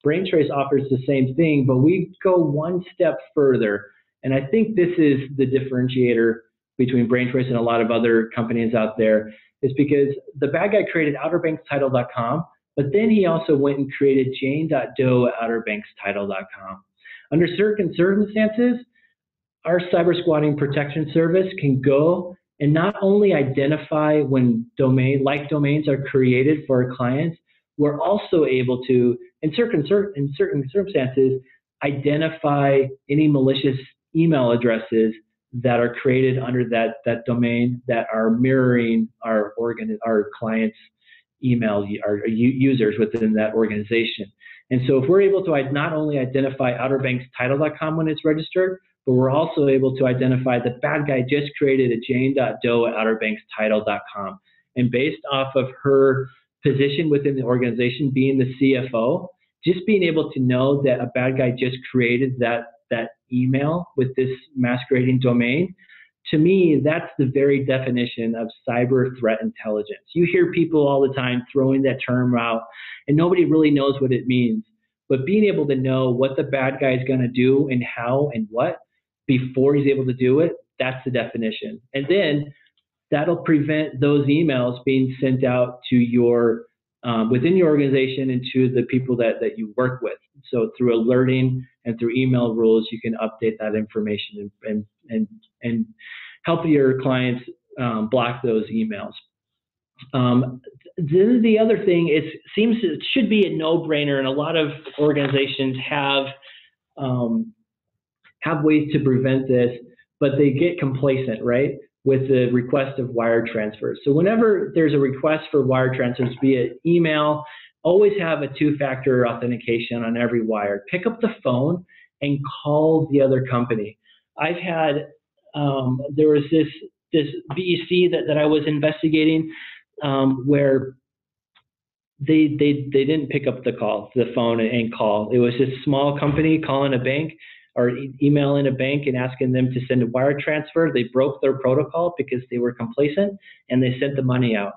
Braintrace offers the same thing, but we go one step further. And I think this is the differentiator between Braintrace and a lot of other companies out there, is because the bad guy created outerbankstitle.com, but then he also went and created jane.doe at outerbankstitle.com. Under certain circumstances, our cyber squatting protection service can go and not only identify when domains are created for our clients, we're also able to, in certain circumstances, identify any malicious email addresses that are created under that domain that are mirroring our clients' email, our users within that organization. And so if we're able to not only identify outerbankstitle.com when it's registered, but we're also able to identify the bad guy just created a jane.doe at outerbankstitle.com. And based off of her position within the organization, being the CFO, just being able to know that a bad guy just created that email with this masquerading domain to me, that's the very definition of cyber threat intelligence. You hear people all the time throwing that term out, and nobody really knows what it means. But being able to know what the bad guy is going to do and how and what before he's able to do it, that's the definition. And then that'll prevent those emails being sent out to your within your organization and to the people that you work with. So through alerting and through email rules, you can update that information and help your clients block those emails. Then the other thing, it should be a no-brainer, and a lot of organizations have ways to prevent this, but they get complacent, right, with the request of wire transfers. So whenever there's a request for wire transfers via email, always have a two-factor authentication on every wire. Pick up the phone and call the other company. I've had, there was this BEC that I was investigating where they didn't pick up the phone and call. It was this small company calling a bank or emailing a bank and asking them to send a wire transfer. They broke their protocol because they were complacent, and they sent the money out,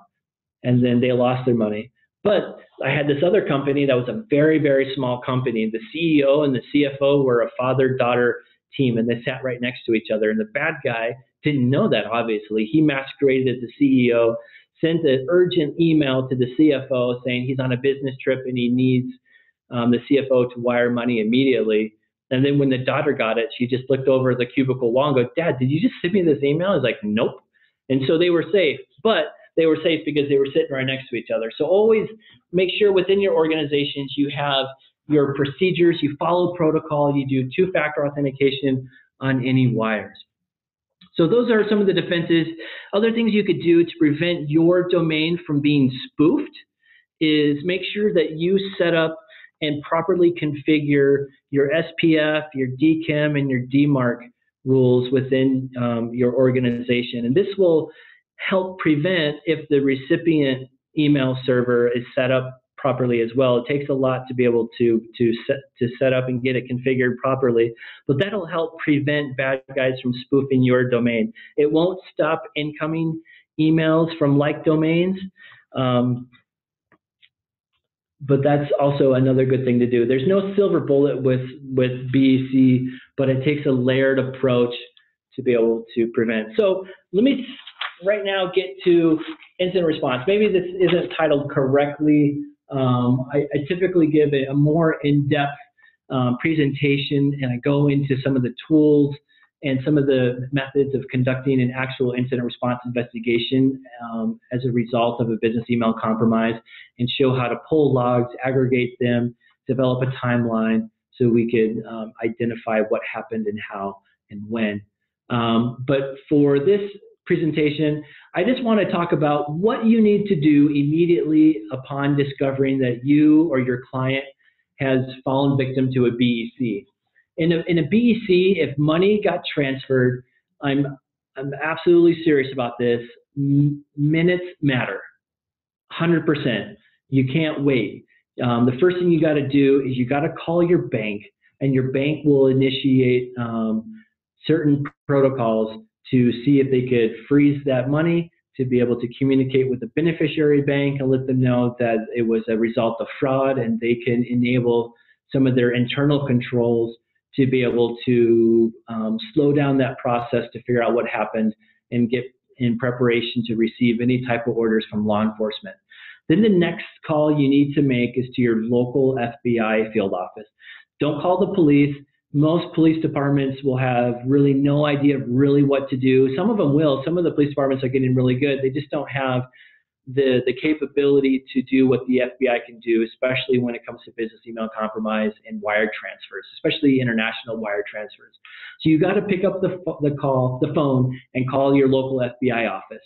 and then they lost their money. But I had this other company that was a very, very small company. The CEO and the CFO were a father-daughter team, and they sat right next to each other. And the bad guy didn't know that, obviously. He masqueraded as the CEO, sent an urgent email to the CFO saying he's on a business trip and he needs the CFO to wire money immediately. And then when the daughter got it, she just looked over the cubicle wall and go, "Dad, did you just send me this email?" He's like, "Nope." And so they were safe, but they were safe because they were sitting right next to each other. So always make sure within your organizations you have your procedures, you follow protocol, you do two-factor authentication on any wires. So those are some of the defenses. Other things you could do to prevent your domain from being spoofed is make sure that you set up and properly configure your SPF, your DKIM, and your DMARC rules within your organization. And this will help prevent if the recipient email server is set up properly as well. It takes a lot to be able to set up and get it configured properly, but that'll help prevent bad guys from spoofing your domain. It won't stop incoming emails from like domains, but that's also another good thing to do. There's no silver bullet with BEC, but it takes a layered approach to be able to prevent. So let me right now get to incident response. Maybe this isn't titled correctly. I typically give a more in-depth presentation, and I go into some of the tools and some of the methods of conducting an actual incident response investigation as a result of a business email compromise, and show how to pull logs, aggregate them, develop a timeline so we could identify what happened and how and when. But for this presentation, I just want to talk about what you need to do immediately upon discovering that you or your client has fallen victim to a BEC. In a BEC, if money got transferred, I'm absolutely serious about this. Minutes matter, 100%. You can't wait. The first thing you got to do is you got to call your bank, and your bank will initiate certain protocols to see if they could freeze that money, to be able to communicate with the beneficiary bank and let them know that it was a result of fraud, and they can enable some of their internal controls to be able to slow down that process to figure out what happened and get in preparation to receive any type of orders from law enforcement. Then the next call you need to make is to your local FBI field office. Don't call the police. Most police departments will have really no idea of really what to do. Some of them will. Some of the police departments are getting really good. They just don't have the capability to do what the FBI can do, especially when it comes to business email compromise and wire transfers, especially international wire transfers. So you got to pick up the phone and call your local FBI office.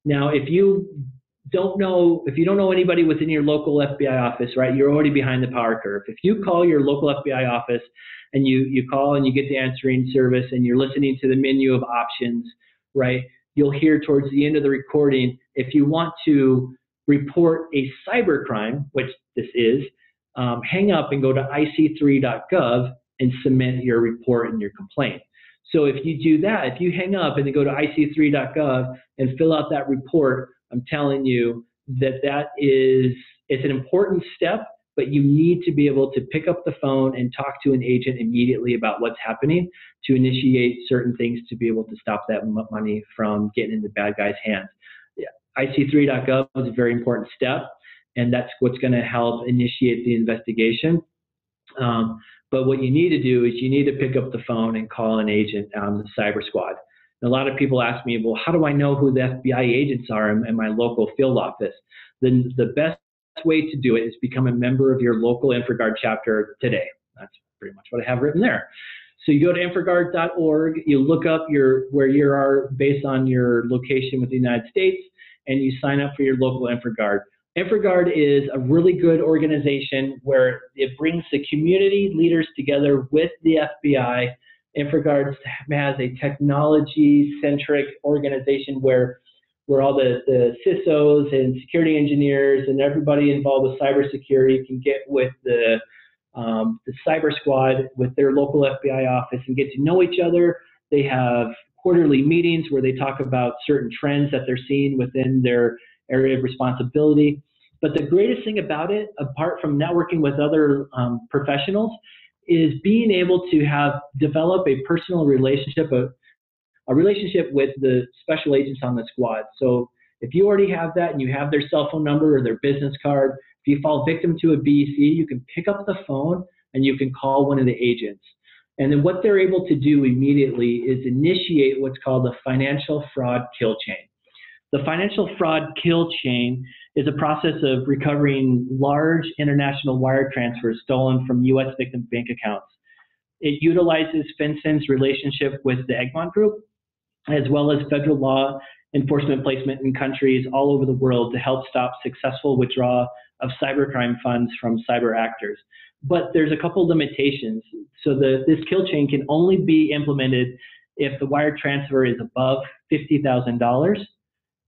Now, if you don't know anybody within your local FBI office, right, you're already behind the power curve. If you call your local FBI office and you call and you get the answering service and you're listening to the menu of options, right, you'll hear towards the end of the recording, if you want to report a cybercrime, which this is, hang up and go to ic3.gov and submit your report and your complaint. So if you do that, if you hang up and then go to ic3.gov and fill out that report, I'm telling you that it's an important step, but you need to be able to pick up the phone and talk to an agent immediately about what's happening to initiate certain things to be able to stop that money from getting in the bad guy's hands. Yeah. ic3.gov is a very important step, and that's what's going to help initiate the investigation. But what you need to do is you need to pick up the phone and call an agent on the cyber squad. And a lot of people ask me, well, how do I know who the FBI agents are in my local field office? Then the best way to do it is become a member of your local InfraGard chapter today. That's pretty much what I have written there. So you go to infragard.org, you look up where you are based on your location with the United States, and you sign up for your local InfraGard. InfraGard is a really good organization where it brings the community leaders together with the FBI. InfraGard has a technology-centric organization where all the CISOs and security engineers and everybody involved with cybersecurity can get with the cyber squad with their local FBI office and get to know each other. They have quarterly meetings where they talk about certain trends that they're seeing within their area of responsibility. But the greatest thing about it, apart from networking with other professionals, is being able to develop a personal relationship, a relationship with the special agents on the squad. So if you already have that and you have their cell phone number or their business card, if you fall victim to a BEC, you can pick up the phone and you can call one of the agents. And then what they're able to do immediately is initiate what's called the financial fraud kill chain. The financial fraud kill chain is a process of recovering large international wire transfers stolen from U.S. victim bank accounts. It utilizes FinCEN's relationship with the Egmont Group, as well as federal law enforcement placement in countries all over the world to help stop successful withdrawal of cybercrime funds from cyber actors. But there's a couple limitations. So this kill chain can only be implemented if the wire transfer is above $50,000,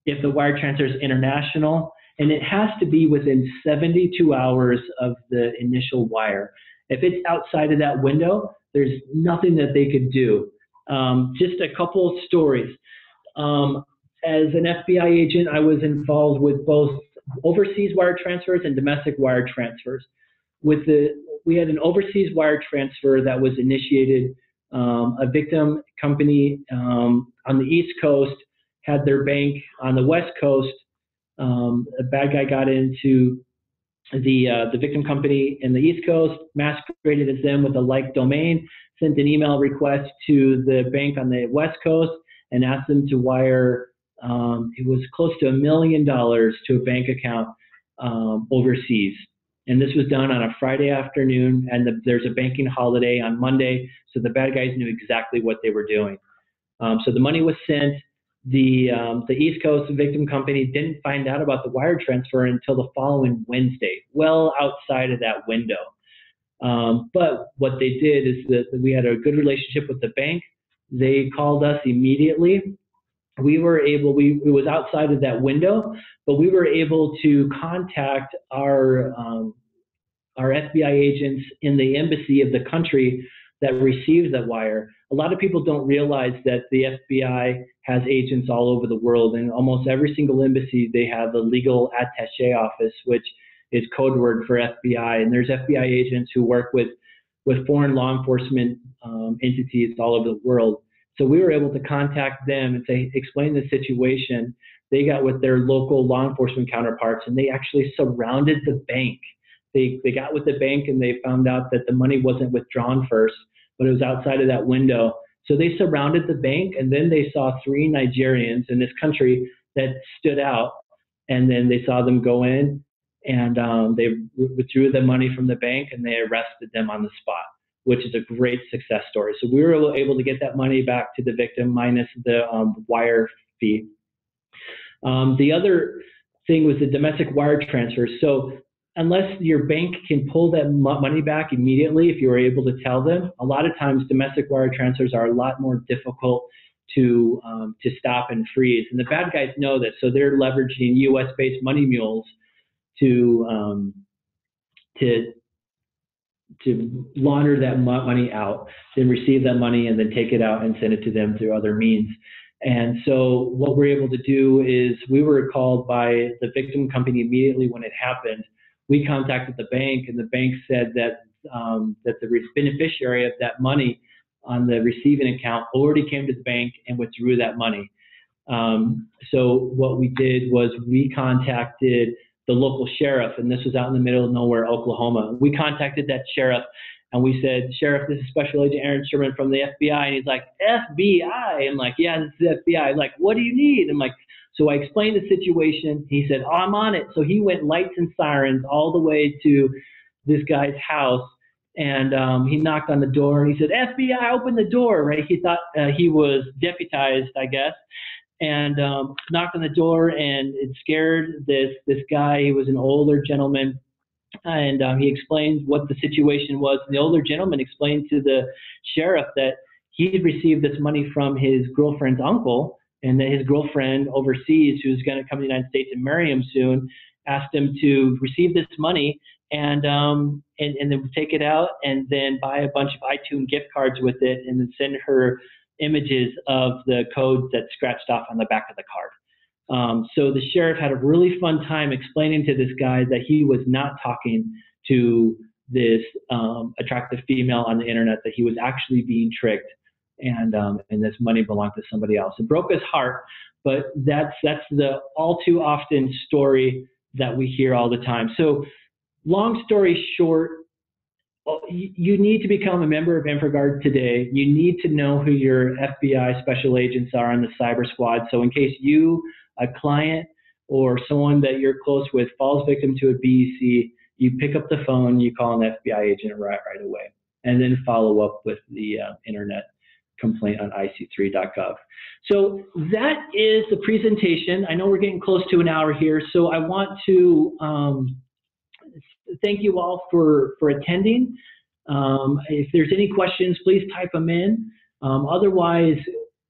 if the wire transfer is international, and it has to be within 72 hours of the initial wire. If it's outside of that window, there's nothing that they could do. Just a couple of stories. As an FBI agent, I was involved with both overseas wire transfers and domestic wire transfers. We had an overseas wire transfer that was initiated. A victim company on the East Coast had their bank on the West Coast. A bad guy got into the victim company in the East Coast, masqueraded as them with a like domain, sent an email request to the bank on the West Coast and asked them to wire, it was close to $1 million to a bank account overseas. And this was done on a Friday afternoon, and there's a banking holiday on Monday, so the bad guys knew exactly what they were doing. So the money was sent. The East Coast victim company didn't find out about the wire transfer until the following Wednesday, well outside of that window. But what they did is that we had a good relationship with the bank. They called us immediately. We were able, it was outside of that window, but we were able to contact our FBI agents in the embassy of the country that receives that wire. A lot of people don't realize that the FBI has agents all over the world, and almost every single embassy, they have a legal attaché office, which is code word for FBI. And there's FBI agents who work with foreign law enforcement entities all over the world. So we were able to contact them and say, explain the situation. They got with their local law enforcement counterparts, and they actually surrounded the bank. They got with the bank and they found out that the money wasn't withdrawn first, but it was outside of that window. So they surrounded the bank, and then they saw 3 Nigerians in this country that stood out, and then they saw them go in, and they withdrew the money from the bank, and they arrested them on the spot, which is a great success story. So we were able to get that money back to the victim minus the wire fee. The other thing was the domestic wire transfer. So unless your bank can pull that money back immediately, if you were able to tell them, a lot of times domestic wire transfers are a lot more difficult to stop and freeze. And the bad guys know this, so they're leveraging U.S.-based money mules to launder that money out, then receive that money and then take it out and send it to them through other means. And so what we're able to do is we were called by the victim company immediately when it happened. We contacted the bank, and the bank said that that the beneficiary of that money on the receiving account already came to the bank and withdrew that money. So what we did was we contacted the local sheriff, and this was out in the middle of nowhere, Oklahoma. We contacted that sheriff, and we said, "Sheriff, this is Special Agent Aaron Sherman from the FBI." And he's like, "FBI?" I'm like, "Yeah, this is the FBI." Like, "What do you need?" I'm like, so I explained the situation. He said, "Oh, I'm on it." So he went lights and sirens all the way to this guy's house, and he knocked on the door, and he said, "FBI, open the door," right? He thought he was deputized, I guess. And knocked on the door, and it scared this guy. He was an older gentleman, and he explained what the situation was. And the older gentleman explained to the sheriff that he had received this money from his girlfriend's uncle, and that his girlfriend overseas, who's going to come to the United States and marry him soon, asked him to receive this money and then take it out and then buy a bunch of iTunes gift cards with it, and then send her images of the codes that scratched off on the back of the card. So the sheriff had a really fun time explaining to this guy that he was not talking to this attractive female on the internet, that he was actually being tricked, and this money belonged to somebody else. It broke his heart, but that's the all too often story that we hear all the time. So long story short, you need to become a member of InfraGard today. You need to know who your FBI special agents are on the cyber squad. So in case you, a client, or someone that you're close with falls victim to a BEC, you pick up the phone, you call an FBI agent right away, and then follow up with the internet complaint on ic3.gov. So that is the presentation. I know we're getting close to an hour here, so I want to thank you all for attending. If there's any questions, please type them in. Otherwise,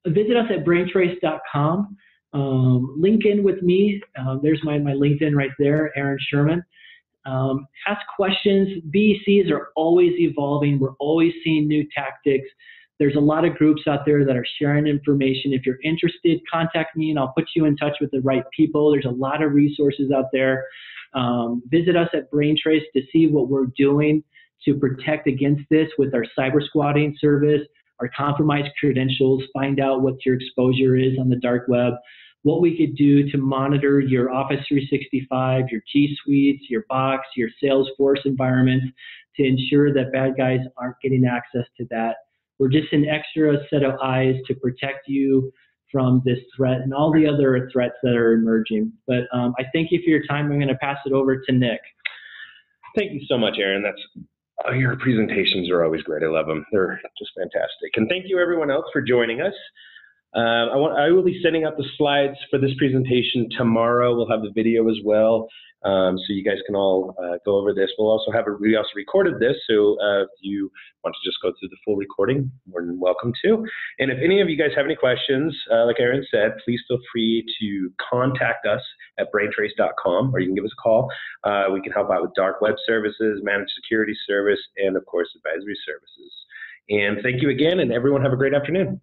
visit us at braintrace.com. Link in with me. There's my LinkedIn right there, Aaron Sherman. Ask questions. BECs are always evolving. We're always seeing new tactics. There's a lot of groups out there that are sharing information. If you're interested, contact me and I'll put you in touch with the right people. There's a lot of resources out there. Visit us at Braintrace to see what we're doing to protect against this with our cyber squatting service, our compromised credentials, find out what your exposure is on the dark web, what we could do to monitor your Office 365, your G Suites, your Box, your Salesforce environments to ensure that bad guys aren't getting access to that. We're just an extra set of eyes to protect you from this threat and all the other threats that are emerging. But I thank you for your time. I'm going to pass it over to Nick. Thank you so much, Aaron. Your presentations are always great. I love them. They're just fantastic. And thank you, everyone else, for joining us. I will be sending out the slides for this presentation tomorrow. We'll have the video as well, so you guys can all go over this. We also recorded this, so if you want to just go through the full recording, more than welcome to. And if any of you guys have any questions, like Aaron said, please feel free to contact us at braintrace.com, or you can give us a call. We can help out with dark web services, managed security service, and of course, advisory services. And thank you again, and everyone have a great afternoon.